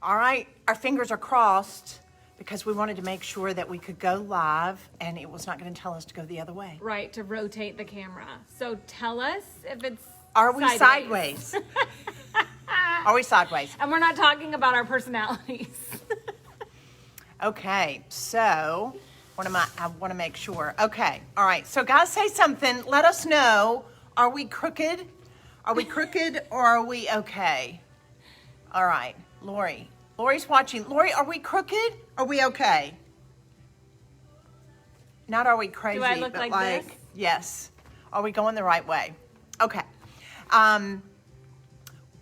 All right, our fingers are crossed because we wanted to make sure that we could go live and it was not going to tell us to go the other way. Right, to rotate the camera. So tell us if it's Are we sideways? Are we sideways? And we're not talking about our personalities. Okay, so I want to make sure. Okay, all right. So guys, say something. Let us know. Are we crooked? Are we crooked or are we okay? All right, Lori. Lori's watching. Lori, are we crooked? Are we okay? Not are we crazy, Do I look but like this? Yes. Are we going the right way? Okay.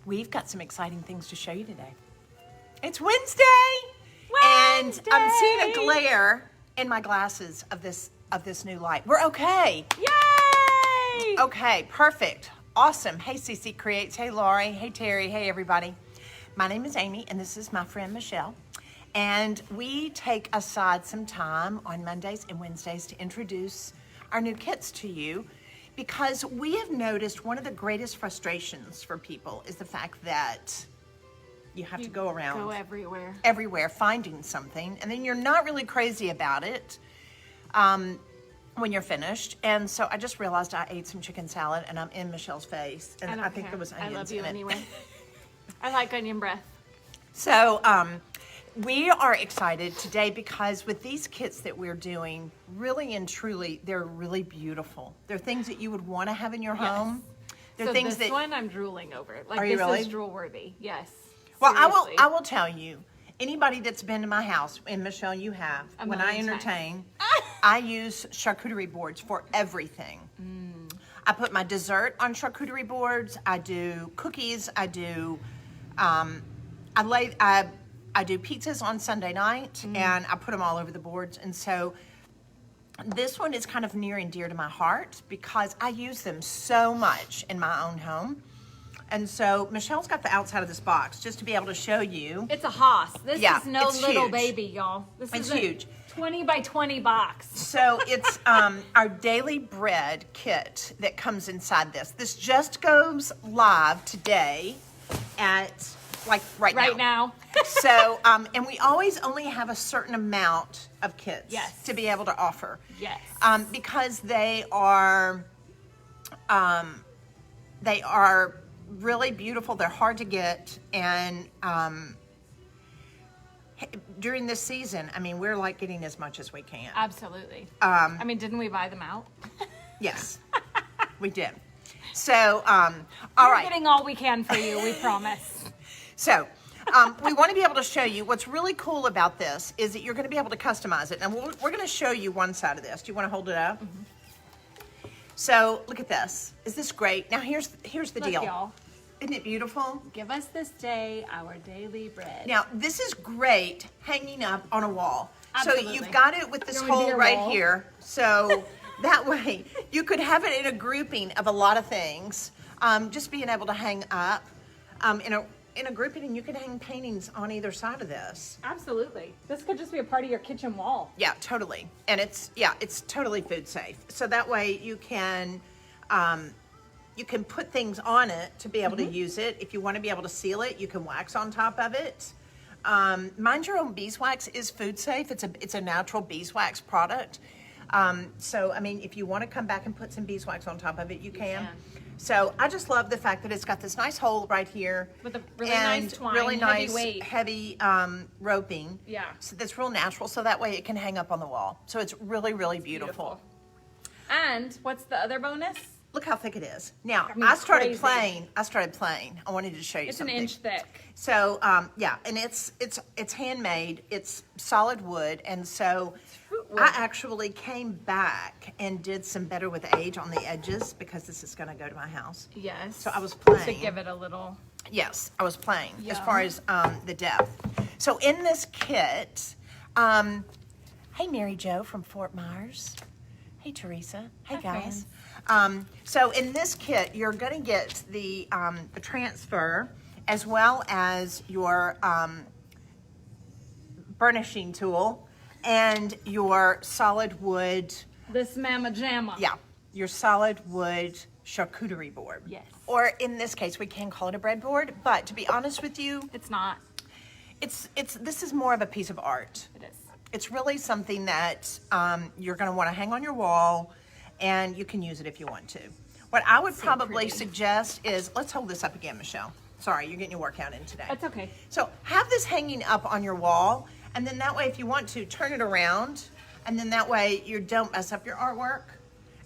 We've got some exciting things to show you today. It's Wednesday! And I'm seeing a glare in my glasses of this new light. We're okay. Yay! Okay, perfect. Awesome. Hey, CC Creates. Hey, Lori. Hey, Terry. Hey, everybody. My name is Amy, and this is my friend Michelle. And we take aside some time on Mondays and Wednesdays to introduce our new kits to you because we have noticed one of the greatest frustrations for people is the fact that you have to go around. Go everywhere. Everywhere finding something, and then you're not really crazy about it when you're finished. And so I just realized I ate some chicken salad, and I'm in Michelle's face, and I think there was onions in it. I love you anyway. I like onion breath. So we are excited today because with these kits that we're doing, really and truly, they're really beautiful. They're things that you would want to have in your home. They're so things this that one I'm drooling over. Like Are you this really? is drool worthy. Yes. Well, Seriously. I will tell you, anybody that's been to my house, and Michelle, you have, when I entertain, I use charcuterie boards for everything. I put my dessert on charcuterie boards. I do cookies. I do, I do pizzas on Sunday night, and I put them all over the boards. And so this one is kind of near and dear to my heart because I use them so much in my own home. And so Michelle's got the outside of this box just to be able to show you. It's a hoss. This is no it's little huge. baby, y'all. This It's is huge. 20 by 20 box. So it's our daily bread kit that comes inside this. This just goes live today at right now. So, and we always only have a certain amount of kits to be able to offer. Yes. Because they are really beautiful. They're hard to get, and during this season, I mean, we're like getting as much as we can. Absolutely. I mean, didn't we buy them out? Yes, we did. So, all right. We're getting all we can for you, we promise. So, we want to be able to show you what's really cool about this is that you're going to be able to customize it. And we're going to show you one side of this. Do you want to hold it up? Mm-hmm. So, look at this. Is this great? Now, here's the deal. Y'all. Isn't it beautiful? Give us this day our daily bread. Now, this is great hanging up on a wall. Absolutely. So you've got it with this hole right here. So that way you could have it in a grouping of a lot of things. Just being able to hang up in a grouping, and you can hang paintings on either side of this. Absolutely. This could just be a part of your kitchen wall. Yeah, totally. And it's totally food safe. So that way you can put things on it to be able to use it. If you want to be able to seal it, you can wax on top of it. Mind Your Own Beeswax is food safe. It's a natural beeswax product. So, I mean, if you want to come back and put some beeswax on top of it, you can. So I just love the fact that it's got this nice hole right here. With a really nice twine, really nice, weight. heavy roping. Yeah. So that's real natural, so that way it can hang up on the wall. So it's really, really beautiful. And what's the other bonus? Look how thick it is. Now, I mean, I started crazy. playing. I wanted to show you It's something. an inch thick. So, yeah, and it's handmade. It's solid wood, and so I actually came back and did some better with age on the edges because this is going to go to my house. Yes. So I was playing. To give it a little. Yes, I was playing as Yum. far as the depth. So in this kit, hey Mary Jo from Fort Myers. Hey Teresa. Hey guys. So in this kit, you're going to get the transfer as well as your burnishing tool and your solid wood. This mamma jamma. Yeah, your solid wood charcuterie board. Yes. Or in this case, we can call it a breadboard, but to be honest with you, It's not. this is more of a piece of art. It is. It's really something that you're going to want to hang on your wall, and you can use it if you want to. What I would probably suggest is, let's hold this up again, Michelle. Sorry, you're getting your workout in today. That's okay. So have this hanging up on your wall, and then that way, if you want to, turn it around, and then that way you don't mess up your artwork.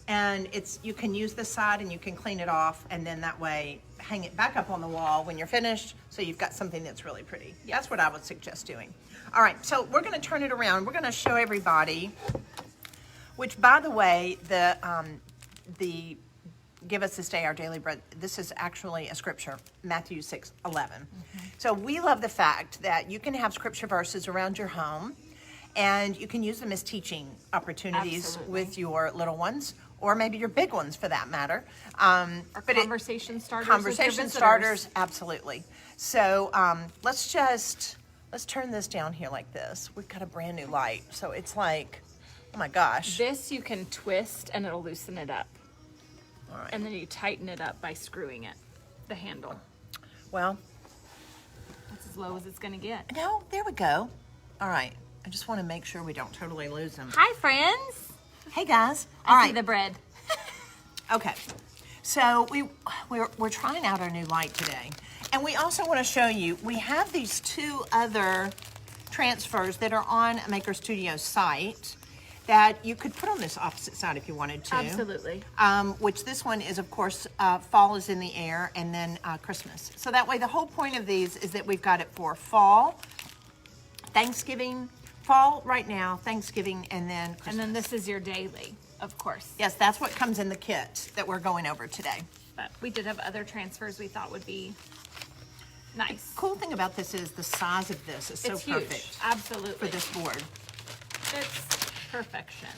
And you can use this side and you can clean it off, and then that way hang it back up on the wall when you're finished, so you've got something that's really pretty. That's what I would suggest doing. All right, so we're going to turn it around. We're going to show everybody, which, by the way, the give us this day our daily bread, this is actually a scripture, Matthew 6:11. So we love the fact that you can have scripture verses around your home, and you can use them as teaching opportunities with your little ones, or maybe your big ones for that matter. Or conversation starters. Conversation starters, absolutely. So let's turn this down here like this. We've got a brand new light, so it's like, oh my gosh. This you can twist and it'll loosen it up. All right. And then you tighten it up by screwing it, the handle. Well, That's as low as it's gonna get. no, there we go. All right, I just want to make sure we don't totally lose them. Hi, friends. Hey guys. I All see right. the bread. Okay, so we're trying out our new light today, and we also want to show you, we have these two other transfers that are on Maker Studio's site that you could put on this opposite side if you wanted to. Absolutely. Which this one is, of course, fall is in the air, and then Christmas. So that way the whole point of these is that we've got it for fall, Thanksgiving, fall right now, Thanksgiving, and then Christmas. And then this is your daily, of course. Yes, that's what comes in the kit that we're going over today. But we did have other transfers we thought would be nice. Cool thing about this is the size of this is so It's perfect huge. Absolutely. for this board. It's perfection.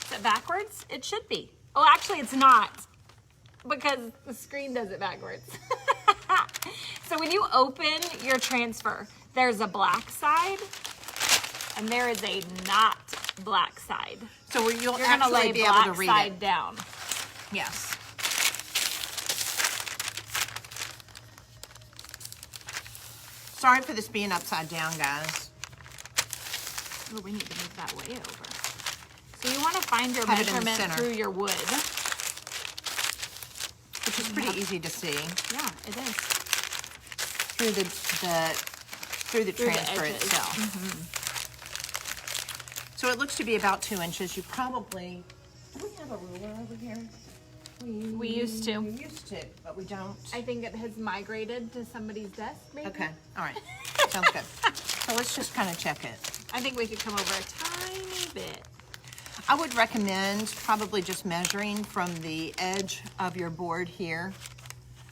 Is it backwards? It should be. Oh, actually it's not, because the screen does it backwards. So when you open your transfer, there's a black side and there is a not black side. So you'll You're gonna actually lay be able black to read side it. down. Yes. Sorry for this being upside down, guys. Oh, we need to move that way over. So you want to find your Have it in the measurement center. through your wood. Which is pretty easy to see Yeah, it is. through the transfer edges. itself. So it looks to be about 2 inches. You probably, do we have a ruler over here? We used to. We used to, but we don't. I think it has migrated to somebody's desk, maybe. Okay, all right, sounds good. So let's just kind of check it. I think we could come over a tiny bit. I would recommend probably just measuring from the edge of your board here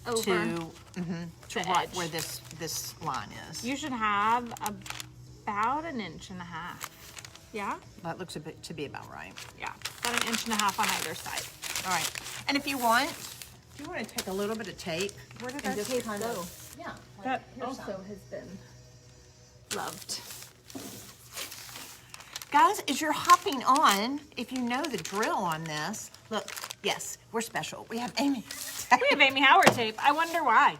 Over to the right edge. where this line is. You should have about 1.5 inches. Yeah? That looks to be about right. Yeah, about 1.5 inches on either side. All right, and if you want to take a little bit of tape. Where did and our just tape kind go? of- Yeah. like, That here's also some. has been loved. Guys, as you're hopping on, if you know the drill on this, look, yes, we're special. We have Amy. We have Amy Howard tape. I wonder why.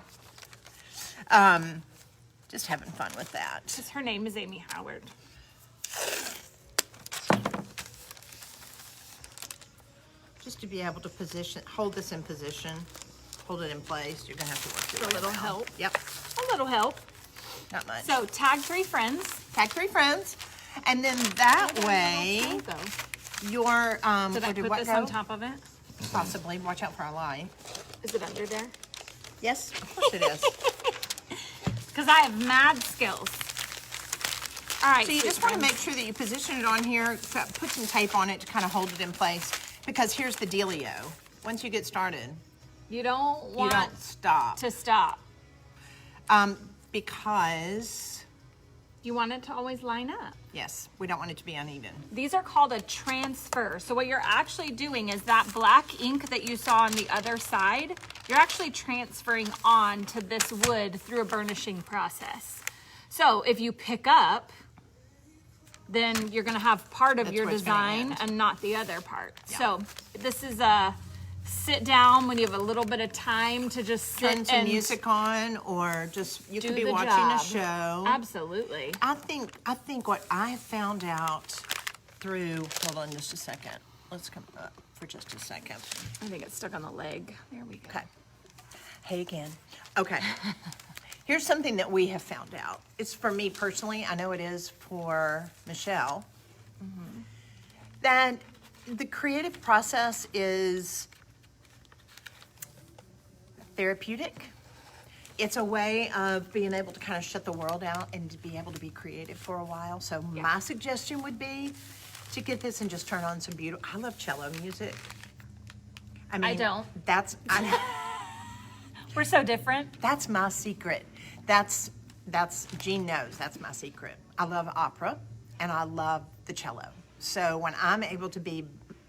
Just having fun with that. Because her name is Amy Howard. Just to be able to hold this in position, hold it in place, you're gonna have to work your A way little around. help. Yep, A little help. not much. So tag 3 friends. Tag 3 friends, and then that Where way, did my little toe go? your, Did I where did put what this go? on top of it? Possibly, watch out for our light. Is it under there? Yes, of course it is. Because I have mad skills. All right. So you sweet just want to friends. make sure that you position it on here, put some tape on it to kind of hold it in place, because here's the dealio. Once you get started, You don't you want don't stop. to stop. Because, You want it to always line up. yes, we don't want it to be uneven. These are called a transfer. So what you're actually doing is that black ink that you saw on the other side, you're actually transferring on to this wood through a burnishing process. So if you pick up, then you're gonna have part of That's your where it's gonna design end. and not the other part. Yeah. So this is a sit down when you have a little bit of time to just sit Turn some and music on, or just you could be the watching job. a show. Absolutely. I think what I found out through, hold on just a second. Let's come up for just a second. I think it's stuck on the leg. There we go. Okay. Hey again. Okay. Here's something that we have found out. It's for me personally. I know it is for Michelle. That the creative process is therapeutic. It's a way of being able to kind of shut the world out and to be able to be creative for a while. So my suggestion would be to get this and just turn on some beautiful, I love cello music. I don't. We're so different. That's my secret. That's Jean knows that's my secret. I love opera and I love the cello. So when I'm able to be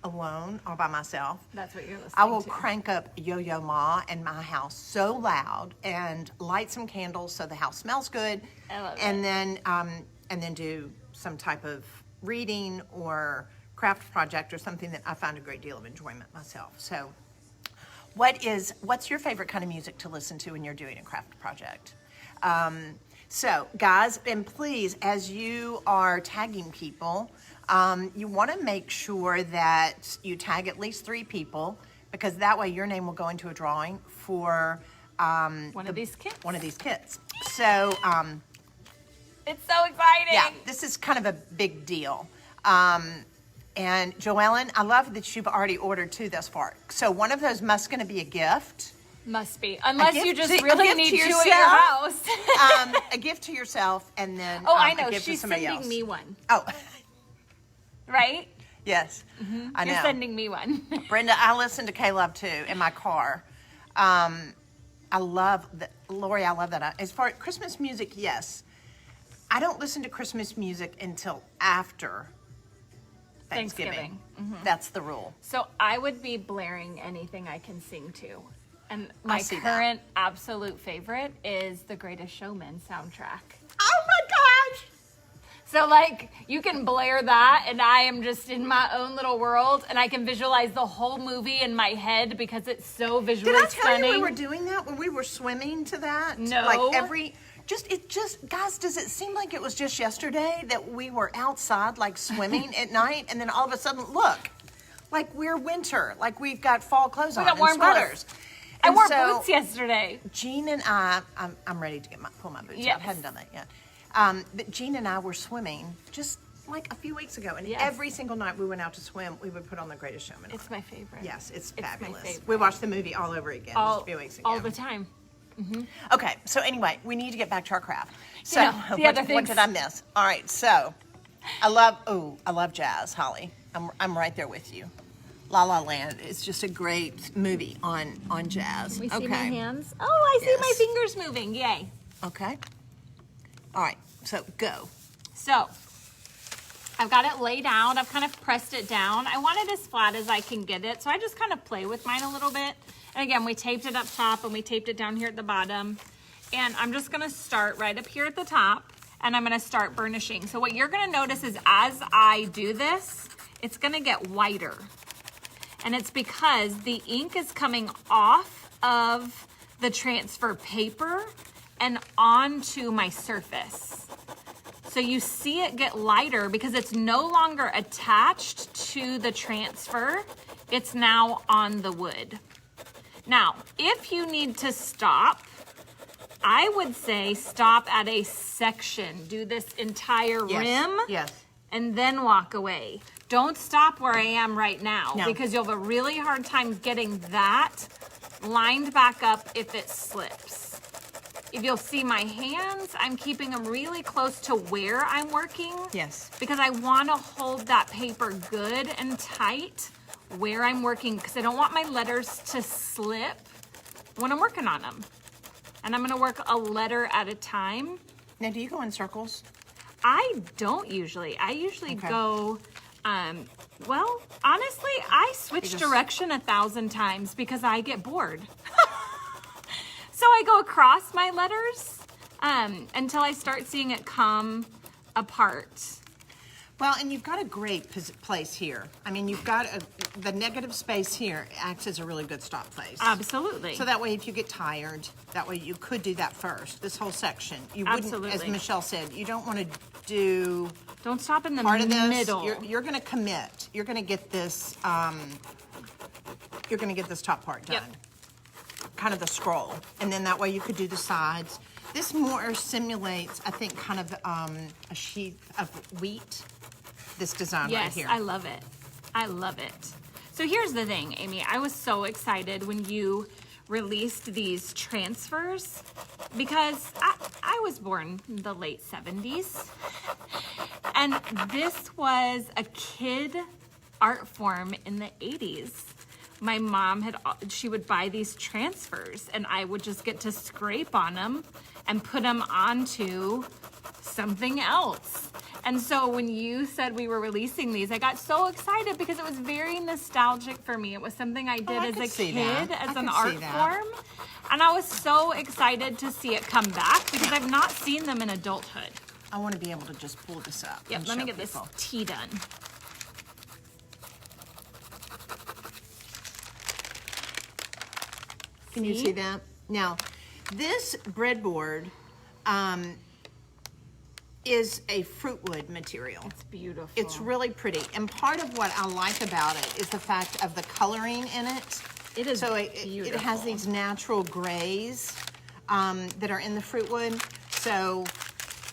alone all by myself, That's what you're listening I will to. crank up Yo-Yo Ma in my house so loud and light some candles so the house smells good. I love and then do some type of reading or craft project or something that I find a great deal of enjoyment myself. So what's your favorite kind of music to listen to when you're doing a craft project? So guys, and please, as you are tagging people, you want to make sure that you tag at least 3 people, because that way your name will go into a drawing for One of these kits. So It's so exciting. yeah, this is kind of a big deal. And Joellen, I love that you've already ordered 2 thus far. So one of those must going to be a gift. Must be. Unless gift you just to- a really gift need to 2 at yourself. your house. A gift to yourself, and then I a know. gift to She's somebody sending else. me one. Oh, Right? yes, I know. You're sending me one. Brenda, I listen to K-Love too in my car. I love that. Lori, I love that. As far as Christmas music, yes. I don't listen to Christmas music until after Thanksgiving. That's the rule. So I would be blaring anything I can sing to. And my see that. current absolute favorite is the Greatest Showman soundtrack. Oh my gosh! So like you can blare that and I am just in my own little world and I can visualize the whole movie in my head because it's so visually Did I tell stunning. you we were doing that when we were swimming to that? No. Like guys, does it seem like it was just yesterday that we were outside like swimming at night, and then all of a sudden, look, like we're winter, like we've got fall clothes on got and warm sweaters. I And wore so boots yesterday. Jean and I'm ready to pull my boots out. Yes. I hadn't done that yet. But Jean and I were swimming just like a few weeks ago, and Yes. every single night we went out to swim, we would put on The Greatest Showman. It's my favorite. Yes, it's my fabulous. favorite. We watched the movie all over again just a few weeks ago. All the time. Okay, so anyway, we need to get back to our craft. So know, the other what things. did I miss? All right, so I love jazz, Holly. I'm right there with you. La La Land is just a great movie on jazz. We see okay. my hands. Oh, I see my Yes. fingers moving. Yay. Okay. All right, so go. So I've got it laid out. I've kind of pressed it down. I want it as flat as I can get it. So I just kind of play with mine a little bit. And again, we taped it up top and we taped it down here at the bottom. And I'm just gonna start right up here at the top and I'm gonna start burnishing. So what you're gonna notice is as I do this, it's gonna get whiter. And it's because the ink is coming off of the transfer paper and onto my surface. So you see it get lighter because it's no longer attached to the transfer. It's now on the wood. Now, if you need to stop, I would say stop at a section. Do this entire rim. Yes. And then walk away. Don't stop where I am right now No. because you'll have a really hard time getting that lined back up if it slips. If you'll see my hands, I'm keeping them really close to where I'm working. Yes. Because I want to hold that paper good and tight where I'm working because I don't want my letters to slip when I'm working on them. And I'm going to work a letter at a time. Now, do you go in circles? I don't usually. I usually Okay. go, well, honestly, I switch direction 1,000 times because I get bored. So I go across my letters until I start seeing it come apart. Well, and you've got a great place here. I mean, you've got the negative space here acts as a really good stop place. Absolutely. So that way, if you get tired, that way you could do that first. This whole section, you wouldn't, Absolutely. as Michelle said, you don't want to do Don't stop in the part of this. middle. You're going to commit. You're going to get this. You're going to get this top part done. Yep. Kind of the scroll, and then that way you could do the sides. This more simulates, I think, kind of a sheath of wheat. This design right here. Yes, I love it. I love it. So here's the thing, Amy. I was so excited when you released these transfers because I was born in the late 70s. And this was a kid art form in the 80s. My mom she would buy these transfers and I would just get to scrape on them and put them onto something else. And so when you said we were releasing these, I got so excited because it was very nostalgic for me. It was something I did as a kid, as an art form. And I was so excited to see it come back because I've not seen them in adulthood. I want to be able to just pull this up. Yep, and let me show get people. this tea done. Can you see that? Now, this breadboard is a fruitwood material. It's beautiful. It's really pretty. And part of what I like about it is the fact of the coloring in it. It is so beautiful. It has these natural grays that are in the fruitwood. So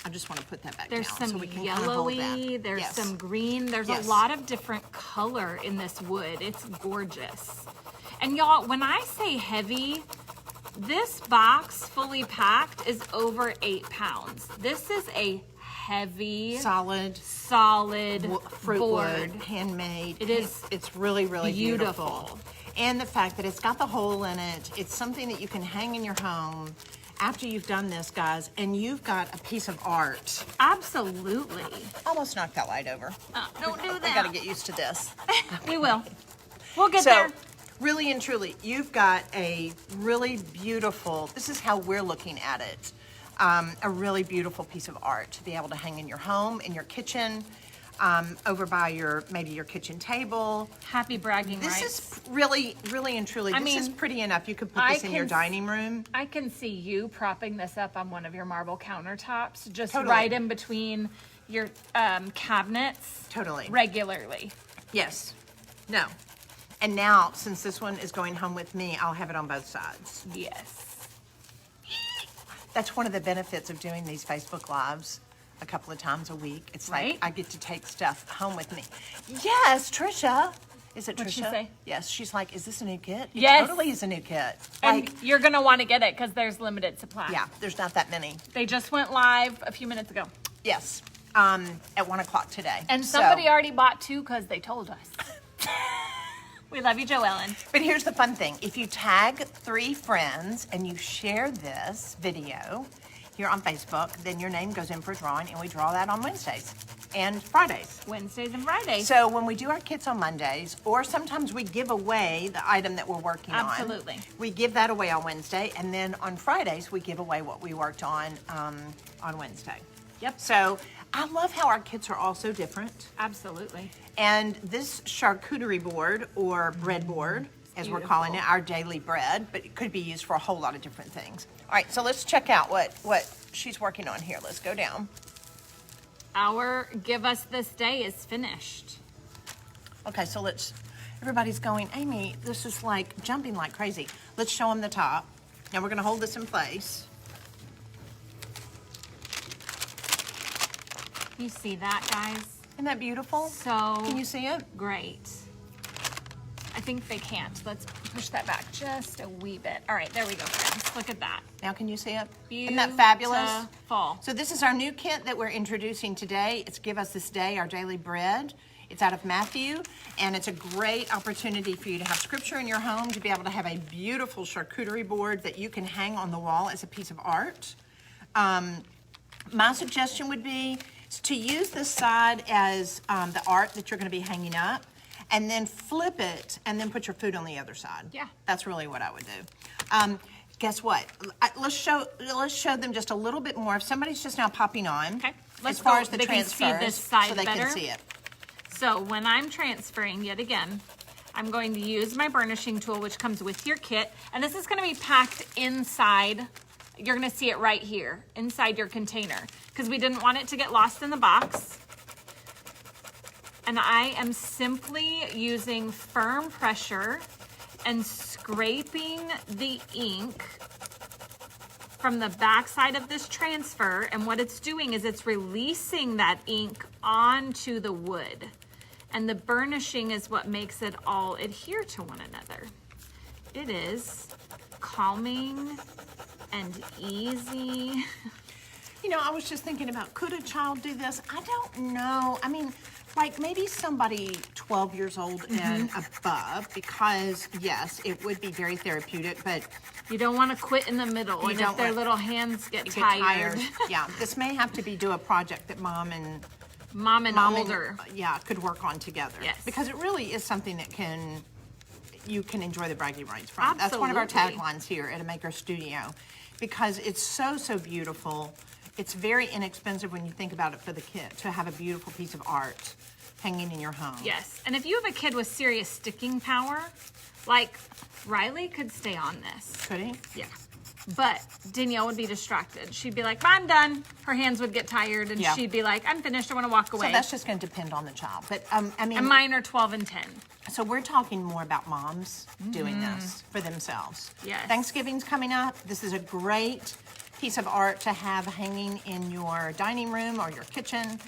I just want to put that back There's down some so we can kind of hold yellowy, that. there's Yes. some green, there's Yes. a lot of different color in this wood. It's gorgeous. And y'all, when I say heavy, this box fully packed is over 8 pounds. This is a heavy, solid fruit wood, board. handmade. It is It's really, really beautiful. beautiful. And the fact that it's got the hole in it, it's something that you can hang in your home after you've done this, guys, and you've got a piece of art. Absolutely. Almost knocked that light over. Don't do I that. gotta get used to this. We will. We'll get So, there. really and truly, you've got a really beautiful, this is how we're looking at it, a really beautiful piece of art to be able to hang in your home, in your kitchen, over by maybe your kitchen table. Happy bragging This rights. is really, really and truly, this is pretty enough. You could put this in your dining room. I can see you propping this up on one of your marble countertops, just Totally. right in between your cabinets. Totally. Regularly. Yes. No. And now, since this one is going home with me, I'll have it on both sides. Yes. That's one of the benefits of doing these Facebook Lives a couple of times a week. It's Right. like I get to take stuff home with me. Yes, Trisha. Is it Trisha? What'd she say? Yes, she's like, is this a new kit? It Yes. totally is a new kit. And Like, you're going to want to get it because there's limited supply. yeah, there's not that many. They just went live a few minutes ago. Yes, at 1 o'clock today. And So- somebody already bought 2 because they told us. We love you, Joellen. But here's the fun thing. If you tag 3 friends and you share this video here on Facebook, then your name goes in for a drawing, and we draw that on Wednesdays and Fridays. Wednesdays and Fridays. So when we do our kits on Mondays, or sometimes we give away the item that we're working Absolutely. on. We give that away on Wednesday, and then on Fridays, we give away what we worked on Wednesday. Yep. So I love how our kits are all so different. Absolutely. And this charcuterie board, or bread board, as we're calling it, our daily bread, but it could be used for a whole lot of different things. All right, so let's check out what she's working on here. Let's go down. Our Give Us This Day is finished. Okay, so everybody's going, Amy, this is like jumping like crazy. Let's show them the top. Now we're gonna hold this in place. You see that, guys? Isn't that beautiful? So Can you see it? great. I think they can't. Let's push that back just a wee bit. All right, there we go, friends. Look at that. Now can you see it? Beautiful. Isn't that fabulous? Fall. So this is our new kit that we're introducing today. It's Give Us This Day, our daily bread. It's out of Matthew, and it's a great opportunity for you to have scripture in your home, to be able to have a beautiful charcuterie board that you can hang on the wall as a piece of art. My suggestion would be to use this side as the art that you're going to be hanging up, and then flip it and then put your food on the other side. Yeah. That's really what I would do. guess what? Let's show them just a little bit more. If somebody's just now popping on, Okay. as far as the they can see transfers, this side so they better. can see it. So when I'm transferring, yet again, I'm going to use my burnishing tool, which comes with your kit. And this is going to be packed inside. You're going to see it right here, inside your container, because we didn't want it to get lost in the box. And I am simply using firm pressure and scraping the ink from the back side of this transfer. And what it's doing is it's releasing that ink onto the wood. And the burnishing is what makes it all adhere to one another. It is calming and easy. You know, I was just thinking about, could a child do this? I don't know. I mean, like maybe somebody 12 years old and above, because yes, it would be very therapeutic, but You don't want to quit in the middle, and if their little hands get tired. Yeah, this may have to do a project that mom and older. could work on together. Yes. Because it really is something that you can enjoy the bragging rights from. That's one of our Absolutely. taglines here at A Maker Studio, because it's so beautiful. It's very inexpensive when you think about it for the kid to have a beautiful piece of art hanging in your home. Yes, and if you have a kid with serious sticking power, like Riley could stay on this. Could he? Yeah. But Danielle would be distracted. She'd be like, I'm done. Her hands would get tired, and Yeah. she'd be like, I'm finished. I want to walk away. So that's just going to depend on the child. But I mean, And mine are 12 and 10. so we're talking more about moms doing this for themselves. Yes. Thanksgiving's coming up. This is a great piece of art to have hanging in your dining room or your kitchen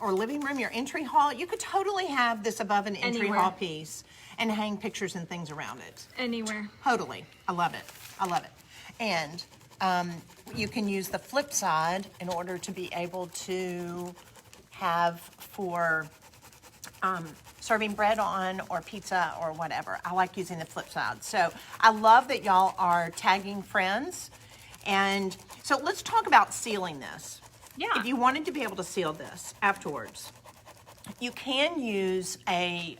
or living room, your entry hall. You could totally have this above an entry Anywhere. hall piece and hang pictures and things around it. Anywhere. Totally. I love it. I love it. And you can use the flip side in order to be able to have for serving bread on or pizza or whatever. I like using the flip side. So I love that y'all are tagging friends. And so let's talk about sealing this. Yeah. If you wanted to be able to seal this afterwards, you can use a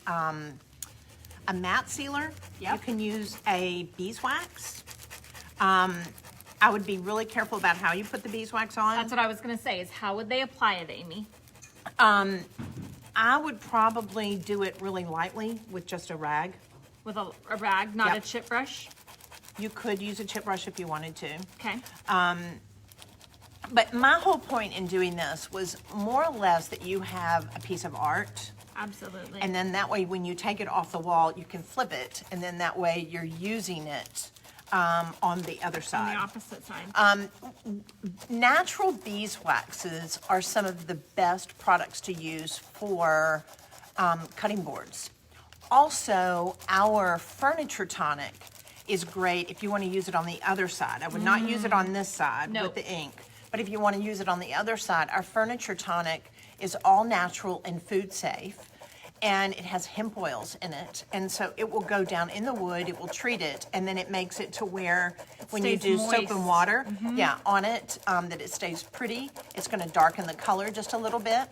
matte sealer. Yep. You can use a beeswax. I would be really careful about how you put the beeswax on. That's what I was going to say, is how would they apply it, Amy? I would probably do it really lightly with just a rag. With a rag, not Yep. a chip brush? You could use a chip brush if you wanted to. Okay. But my whole point in doing this was more or less that you have a piece of art, Absolutely. and then that way when you take it off the wall, you can flip it, and then that way you're using it on the other on side. the opposite side. Natural beeswaxes are some of the best products to use for cutting boards. Also, our furniture tonic is great if you want to use it on the other side. I would not use it on this side Nope. with the ink, but if you want to use it on the other side, our furniture tonic is all natural and food safe, and it has hemp oils in it, and so it will go down in the wood, it will treat it, and then it makes it to where when you stays do soap moist. and water, on it, that it stays pretty. It's going to darken the color just a little bit,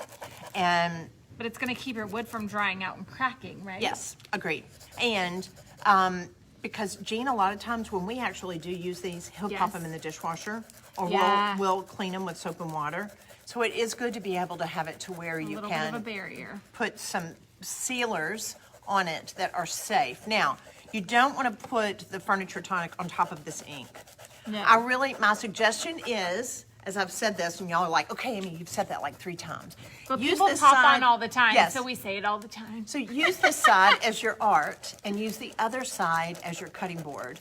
and But it's going to keep your wood from drying out and cracking, right? yes, agreed. And because Gene, a lot of times when we actually do use these, he'll pop Yes. them in the dishwasher, or Yeah. we'll clean them with soap and water. So it is good to be able to have it to where A you little bit of a can barrier. put some sealers on it that are safe. Now, you don't want to put the furniture tonic on top of this ink. No. My suggestion is, as I've said this, and y'all are like, okay, Amy, you've said that like 3 times. But Use people this pop side- on all the time, Yes. so we say it all the time. So use this side as your art and use the other side as your cutting board,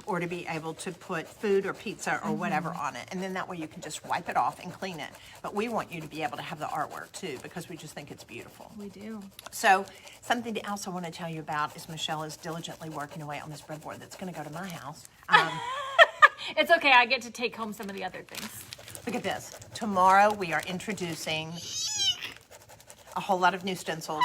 or to be able to put food or pizza or whatever on it. And then that way you can just wipe it off and clean it. But we want you to be able to have the artwork too, because we just think it's beautiful. We do. So something else I want to tell you about is Michelle is diligently working away on this breadboard that's going to go to my house. It's okay, I get to take home some of the other things. Look at this. Tomorrow we are introducing a whole lot of new stencils.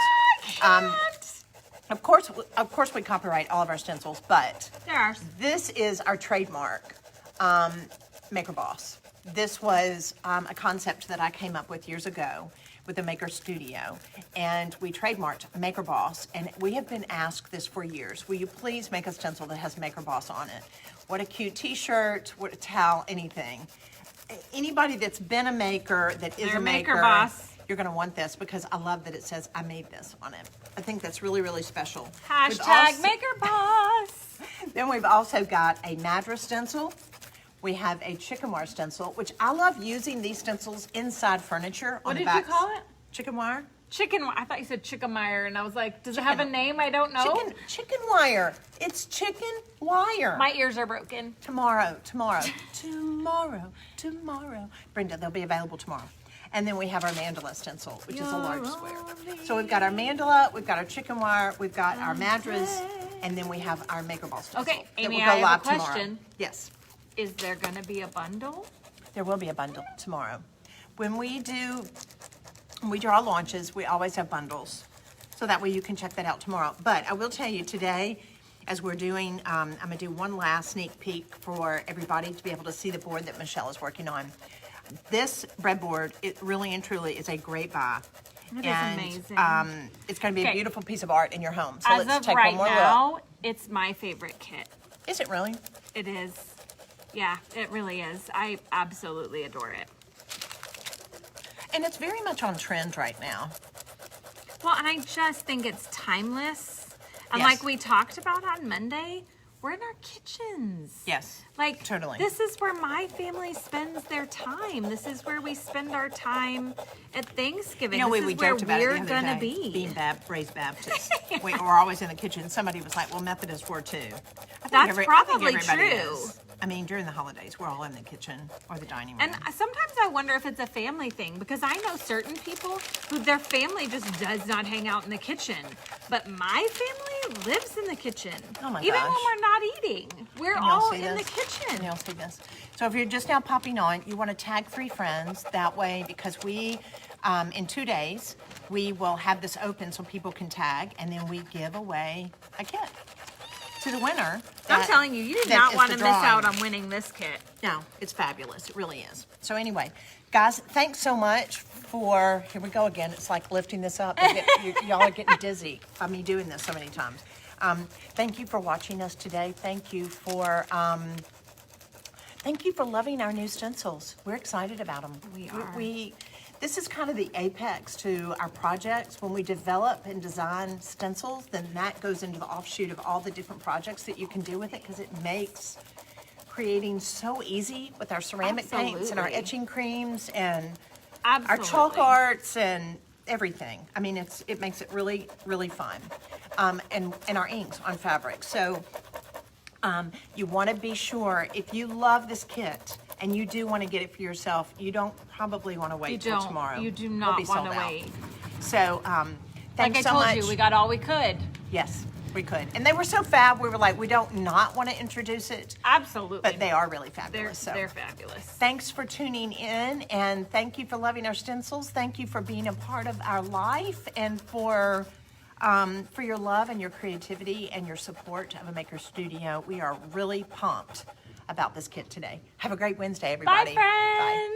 Of course, we copyright all of our stencils, but There are. this is our trademark, Maker Boss. This was a concept that I came up with years ago with the Maker Studio, and we trademarked Maker Boss, and we have been asked this for years. Will you please make a stencil that has Maker Boss on it? What a cute t-shirt, what a towel, anything. Anybody that's been a maker, that is They're a maker, Maker Boss. you're gonna want this because I love that it says I made this on it. I think that's really, really special. Hashtag Maker Boss. Then we've also got a Madras stencil. We have a chicken wire stencil, which I love using these stencils inside furniture. What on the did you backs. call it? Chicken wire. I thought you said Chickamire, and I was like, does it have a name? I don't know. Chicken wire. It's chicken wire. My ears are broken. Tomorrow. Brenda, they'll be available tomorrow. And then we have our mandala stencil, which is a large square. So we've got our mandala, we've got our chicken wire, we've got our madras, and then we have our Maker Ball stencil. Okay, that Amy, will go I have live a tomorrow. question. Yes. Is there going to be a bundle? There will be a bundle tomorrow. When we do our launches, we always have bundles. So that way you can check that out tomorrow. But I will tell you today, as we're doing, I'm gonna do one last sneak peek for everybody to be able to see the board that Michelle is working on. This breadboard, it really and truly is a great buy. It is amazing. It's gonna be a beautiful piece of art in your home. So As let's of take right one more now, look. it's my favorite kit. Is it really? It is. Yeah, it really is. I absolutely adore it. And it's very much on trend right now. Well, and I just think it's timeless. And Yes. like we talked about on Monday, we're in our kitchens. Yes. Like, Totally. This is where my family spends their time. This is where we spend our time at Thanksgiving. You know, this we is where joked about it we're the other gonna day, be. being raised Baptists. We're always in the kitchen. Somebody was like, well, Methodists were too. I think That's probably everybody true. is. I mean, during the holidays, we're all in the kitchen or the dining room. And sometimes I wonder if it's a family thing, because I know certain people who their family just does not hang out in the kitchen. But my family lives in the kitchen. Oh my Even gosh. when we're not eating. We're Can y'all all see in this? the kitchen. Can y'all see this? So if you're just now popping on, you want to tag 3 friends. That way, because we, in 2 days, we will have this open so people can tag, and then we give away a kit to the winner. I'm telling you, you do that not is want the to miss out drawing. on winning this kit. No, it's fabulous. It really is. So anyway, guys, thanks so much for, here we go again. It's like lifting this up. Y'all are getting dizzy by me doing this so many times. Thank you for watching us today. Thank you for loving our new stencils. We're excited about them. We are. This is kind of the apex to our projects. When we develop and design stencils, then that goes into the offshoot of all the different projects that you can do with it, because it makes creating so easy with our ceramic paints and our Absolutely. etching creams and Absolutely. our chalk arts and everything. I mean, it makes it really, really fun. And our inks on fabric. So you want to be sure, if you love this kit and you do want to get it for yourself, you don't probably want to wait till tomorrow. You do We'll not be want sold to out. wait. So thanks Like I so told much. you, we got all we could. Yes, we could. And they were so fab, we were like, we don't not want to introduce it, Absolutely. but they are really they're, fabulous. So they're fabulous. thanks for tuning in, and thank you for loving our stencils. Thank you for being a part of our life, and for your love and your creativity and your support of a Maker Studio. We are really pumped about this kit today. Have a great Wednesday, everybody. Bye, friends. Bye.